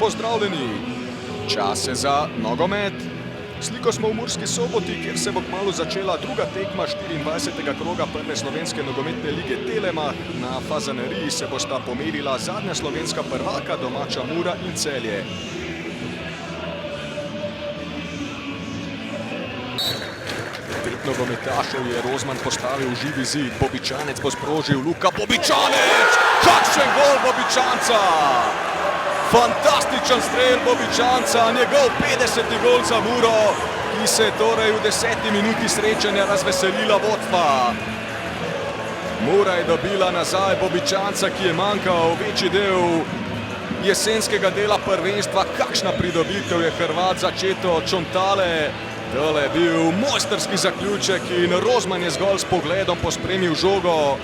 pozdravljeni. Čas je za nogomet. Sliko smo v Murski Soboti, kjer se bo kmalu začela druga tekma 24. kroga prve slovenske nogometne lige Telemach. Na Fazaneriji se bosta pomerila zadnja slovenska prvaka, domača Mura in Celje. Nogometašev je Rozman postavil v živi zid, Bobičanec bo sprožil, Luka Bobičanec! Kakšen gol Bobičanca! Fantastičen strel Bobičanca, njegov 50. gol za Muro, ki se torej v 10. minuti srečanja razveselila vodstva. Mura je dobila nazaj Bobičanca, ki je manjkal večji del jesenskega dela prvenstva. Kakšna pridobitev je Hrvat začeto Čontale. Tole je bil mojsterski zaključek in Rozman je zgolj s pogledom pospremil žogo.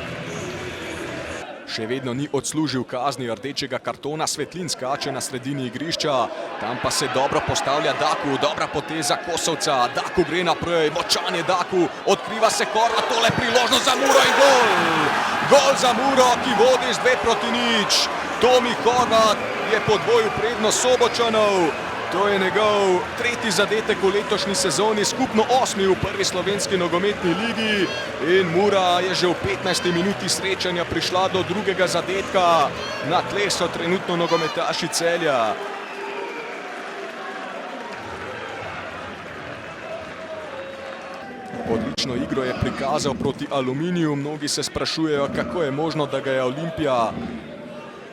Še vedno ni odslužil kazni rdečega kartona, Svetlin skače na sredini igrišča. Tam pa se dobro postavlja Daku, dobra poteza Kosovca. Daku gre naprej, močan je Daku, odkriva se Horvat, tole priložnost za Muro in gol! Gol za Muro, ki vodi z 2-0. Tomi Horvat je podvojil prednost Sobočanov. To je njegov tretji zadetek v letošnji sezoni, skupno 8. v prvi slovenski nogometni ligi. In Mura je že v 15. minuti srečanja prišla do drugega zadetka. Na tleh so trenutno nogometaši Celja. Odlično igro je prikazal proti Aluminiju. Mnogi se sprašujejo, kako je možno, da ga je Olimpija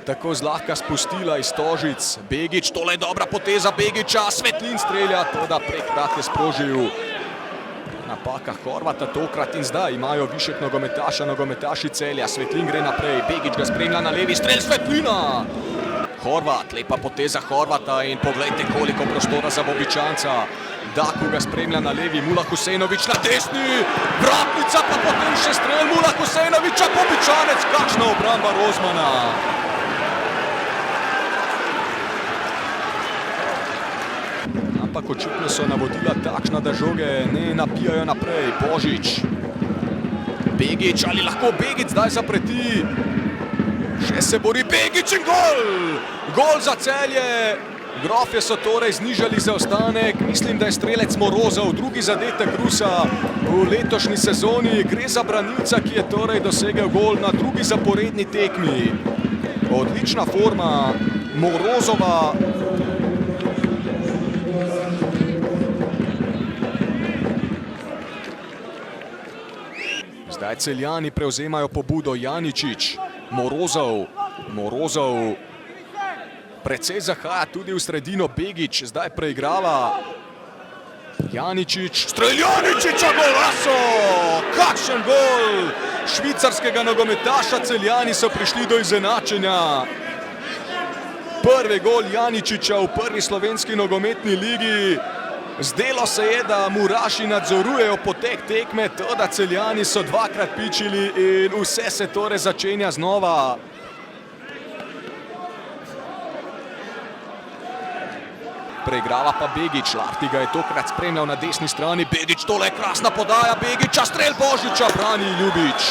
tako zlahka spustila iz Stožic. Begić, tole je dobra poteza Begića, Svetlin strelja, toda prekrat je sprožil. Napaka Horvata tokrat in zdaj imajo višek nogometaša, nogometaši Celja. Svetlin gre naprej, Begić ga spremlja na levi, strel Svetlina! Horvat, lepa poteza Horvata in poglejte, koliko prostora za Bobičanca. Daku ga spremlja na levi, Mula Husejnović na desni, vratnica pa potem še strel Mula Husejnovića, Bobičanec, kakšna obramba Rozmana! Ampak očitno so navodila takšna, da žoge ne napijajo naprej. Božič. Begić, ali lahko Begić zdaj zapreti? Še se bori Begić in gol! Gol za Celje! Grofje so torej znižali zaostanek. Mislim, da je strelec Morozov, drugi zadetek Rusa v letošnji sezoni. Gre za branilca, ki je torej dosegel gol na drugi zaporedni tekmi. Odlična forma Morozova. Zdaj Celjani prevzemajo pobudo. Janičić, Morozov precej zahaja tudi v sredino. Begić zdaj preigrava. Janičić, strel Janičića, golazo! Kakšen gol švicarskega nogometaša. Celjani so prišli do izenačenja. Prvi gol Janičića v prvi slovenski nogometni ligi. Zdelo se je, da Muraši nadzorujejo potek tekme, toda Celjani so dvakrat pičili in vse se torej začenja znova. Preigrava pa Begić, Lahti ga je tokrat spremljal na desni strani. Begić, tole je krasna podaja Begića, strel Božiča, brani Ljubič.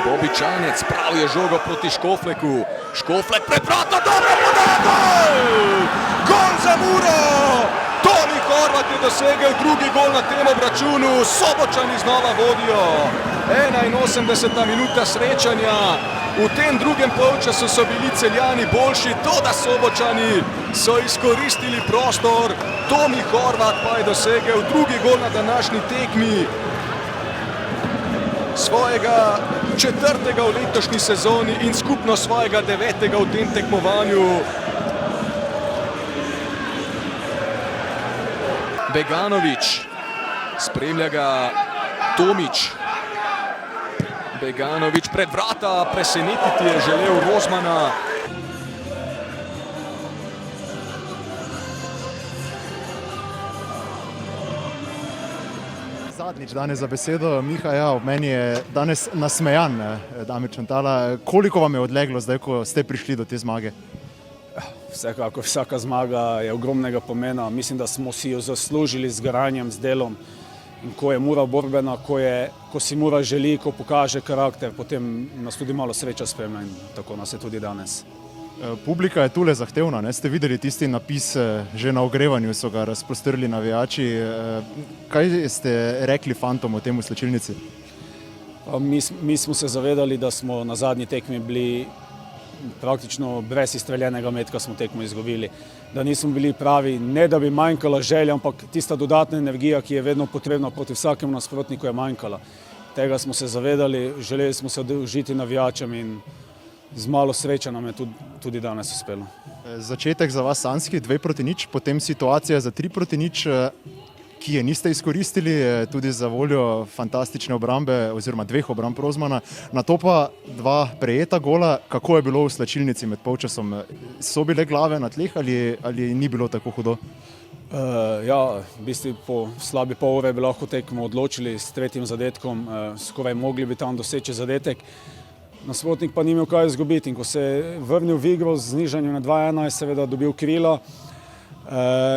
Bobičanec, prav je žogo proti Škofleku. Škoflek pred vrata, dobra podaja, gol! Gol za Muro! Tomi Horvat je dosegel drugi gol na tem obračunu. Sobočani znova vodijo. 81. minuta srečanja. V tem drugem polčasu so bili Celjani boljši, toda Sobočani so izkoristili prostor. Tomi Horvat pa je dosegel drugi gol na današnji tekmi. Svojega 4. v letošnji sezoni in skupno svojega 9. v tem tekmovanju. Beganović, spremlja ga Tomić. Beganović pred vrata, presenetiti je želel Rozmana. Zadnjič danes za besedo. Miha, ja, ob meni je danes nasmejan Damir Čontala. Koliko vam je odleglo zdaj, ko ste prišli do te zmage? Vsekakor vsaka zmaga je ogromnega pomena. Mislim, da smo si jo zaslužili z garanjem, z delom In ko je Mura borbena, ko si Mura želi, ko pokaže karakter, potem nas tudi malo sreča spremlja in tako nas je tudi danes. Publika je tule zahtevna, ne? Ste videli tisti napis, že na ogrevanju so ga razprostrli navijači. Kaj ste rekli fantom o tem v slačilnici? Mi smo se zavedali, da smo na zadnji tekmi bili praktično brez izstreljenega metka, smo tekmo izgubili. Da nismo bili pravi, ne da bi manjkala želja, ampak tista dodatna energija, ki je vedno potrebna proti vsakemu nasprotniku, je manjkala. Tega smo se zavedali, želeli smo se oddolžiti navijačem in z malo sreče nam je tudi danes uspelo. Začetek za vas sanjski 2-0, potem situacija za 3-0, ki je niste izkoristili, tudi za voljo fantastične obrambe oziroma 2 obramb Rozmana. Na to pa 2 prejeta gola. Kako je bilo v slačilnici med polčasom? So bile glave na tleh ali ni bilo tako hudo? Ja, v bistvu po slabi pol ure bi lahko tekmo odločili s 3. zadetkom, skoraj mogli bi tam doseči zadetek. Nasprotnik pa ni imel kaj izgubiti in ko se je vrnil v igro z znižanjem na 2-1, je seveda dobil krila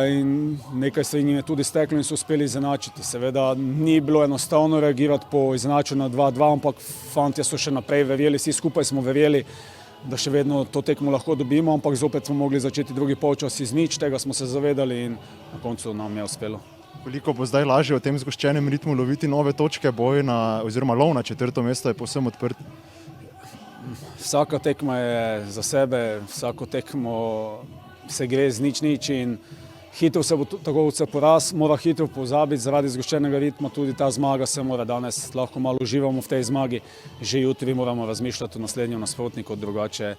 in nekaj se jim je tudi steklo in so uspeli izenačiti. Seveda ni bilo enostavno reagirati po izenačenju na 2-2, ampak fantje so še naprej verjeli, vsi skupaj smo verjeli, da še vedno to tekmo lahko dobimo, ampak zopet smo mogli začeti drugi polčas iz nič, tega smo se zavedali in na koncu nam je uspelo. Koliko bo zdaj lažje v tem zgoščenem ritmu loviti nove točke, boj oziroma lov na 4. mesto je povsem odprt? Vsaka tekma je za sebe, vsako tekmo se gre z nič in hitro se bo tako vse poraz, mora hitro pozabiti zaradi zgoščenega ritma, tudi ta zmaga se mora danes, lahko malo uživamo v tej zmagi, že jutri moramo razmišljati o naslednjem nasprotniku, drugače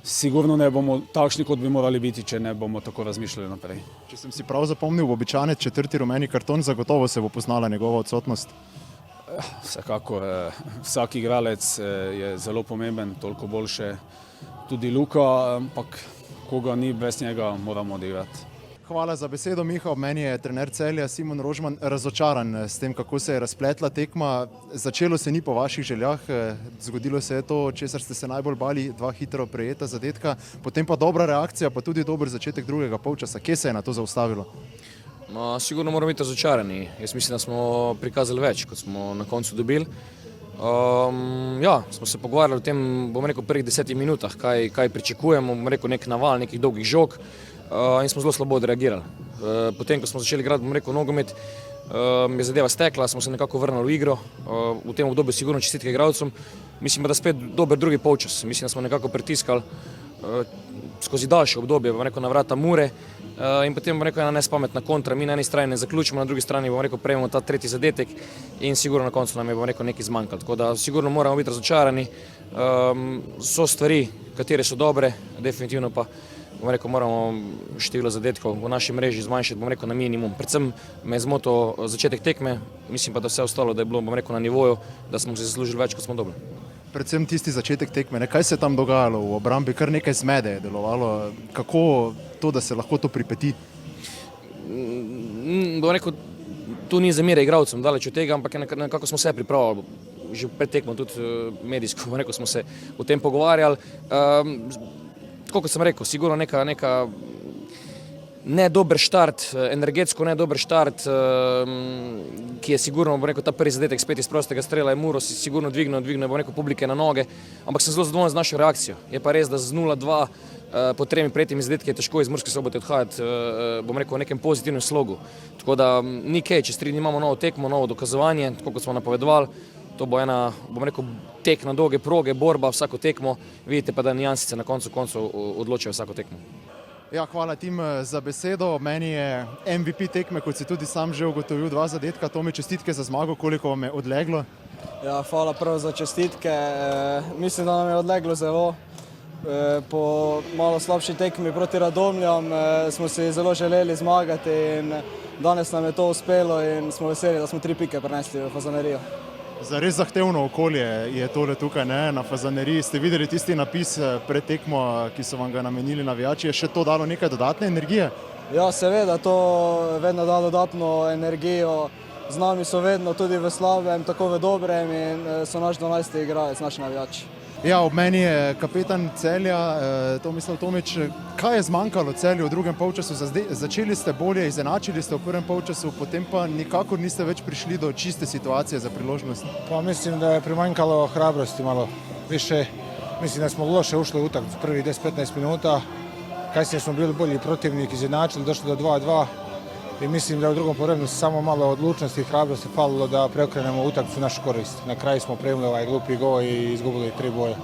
sigurno ne bomo takšni, kot bi morali biti, če ne bomo tako razmišljali naprej. Če sem si prav zapomnil, običajno 4. rumeni karton, zagotovo se bo poznala njegova odsotnost. Vsekakor, vsak igralec je zelo pomemben, toliko boljše tudi Luka, ampak koga ni, brez njega moramo odigrati. Hvala za besedo, Miha. Ob meni je trener Celja Simon Rožman razočaran s tem, kako se je razpletla tekma. Začelo se ni po vaših željah, zgodilo se je to, česar ste se najbolj bali, 2 hitro prejeta zadetka, potem pa dobra reakcija, pa tudi dober začetek drugega polčasa. Kje se je na to zaustavilo? Sigurno moramo biti razočarani. Jaz mislim, da smo prikazali več, kot smo na koncu dobili. Ja, smo se pogovarjali o tem, bom rekel, prvih 10 minutah, kaj pričakujemo, bom rekel, nek naval, nekih dolgih žog in smo zelo slabo odreagirali. Potem, ko smo začeli igrati, bom rekel, nogomet, je zadeva stekla, smo se nekako vrnili v igro. V tem obdobju sigurno čestitke igralcem. Mislim, da spet dober drugi polčas. Mislim, da smo nekako pritiskali skozi daljše obdobje, bom rekel, na vrata Mure. In potem, bom rekel, ena nespametna kontra. Mi na eni strani ne zaključimo, na drugi strani, bom rekel, prejmemo ta 3. zadetek in sigurno na koncu nam je, bom rekel, nekaj zmanjkalo. Tako da sigurno moramo biti razočarani. So stvari, katere so dobre, definitivno pa, bom rekel, moramo število zadetkov v naši mreži zmanjšati, bom rekel, na minimum. Predvsem me je zmotil začetek tekme, mislim pa, da vse ostalo, da je bilo, bom rekel, na nivoju, da smo si zaslužili več, kot smo dobili. Predvsem tisti začetek tekme, kaj se je tam dogajalo v obrambi, kar nekaj zmede je delovalo, kako to, da se lahko to pripeti? Bom rekel, tu ni zamere igralcem, daleč od tega, ampak nekako smo se pripravili, že pred tekmo tudi medijsko, bom rekel, smo se o tem pogovarjali. Tako kot sem rekel, sigurno neka ne dober štart, energetsko ne dober štart, ki je sigurno, bom rekel, ta prvi zadetek spet iz prostega strela je Muro si sigurno dvignil, bom rekel, publike na noge, ampak sem zelo zadovoljen z našo reakcijo. Je pa res, da z 0-2 po 3 prejetimi zadetki je težko iz Murske Sobote odhajati, bom rekel, v nekem pozitivnem slogu. Tako da ni kaj, čez 3 dni imamo novo tekmo, novo dokazovanje, tako kot smo napovedovali. To bo ena, bom rekel, tek na dolge proge, borba vsako tekmo. Vidite pa, da nijansice na koncu odločajo vsako tekmo. Ja, hvala Tim za besedo. Meni je MVP tekme, kot si tudi sam že ugotovil, 2 zadetka. Tomi, čestitke za zmago, koliko vam je odleglo? Ja, hvala prvo za čestitke. Mislim, da nam je odleglo zelo. Po malo slabši tekmi proti Radomljam smo si zelo želeli zmagati in danes nam je to uspelo in smo veseli, da smo 3 pike prinesli v Fazanerijo. Za res zahtevno okolje je tole tukaj, ne, na Fazaneriji. Ste videli tisti napis pred tekmo, ki so vam ga namenili navijači, je še to dalo nekaj dodatne energije? Ja, seveda, to vedno da dodatno energijo. Z nami so vedno tudi v slabem, tako v dobrem in so naš 12. igralec, naši navijači. Ja, ob meni je kapetan Celja, Tomislav Tomič. Kaj je zmanjkalo Celju v drugem polčasu? Začeli ste bolje, izenačili ste v prvem polčasu, potem pa nikakor niste več prišli do čiste situacije za priložnost. Pa mislim da je primanjkalo hrabrosti malo više. Mislim da smo loše ušli u utakmicu prvih 10-15 minuta. Kasnije smo bili bolji protivnik, izjednačili, došli do 2-2. I mislim da u drugom poluvremenu samo malo odlučnosti i hrabrosti falilo da preokrenemo utakmicu u našu korist. Na kraju smo primili ovaj glupi gol i izgubili 3 boja.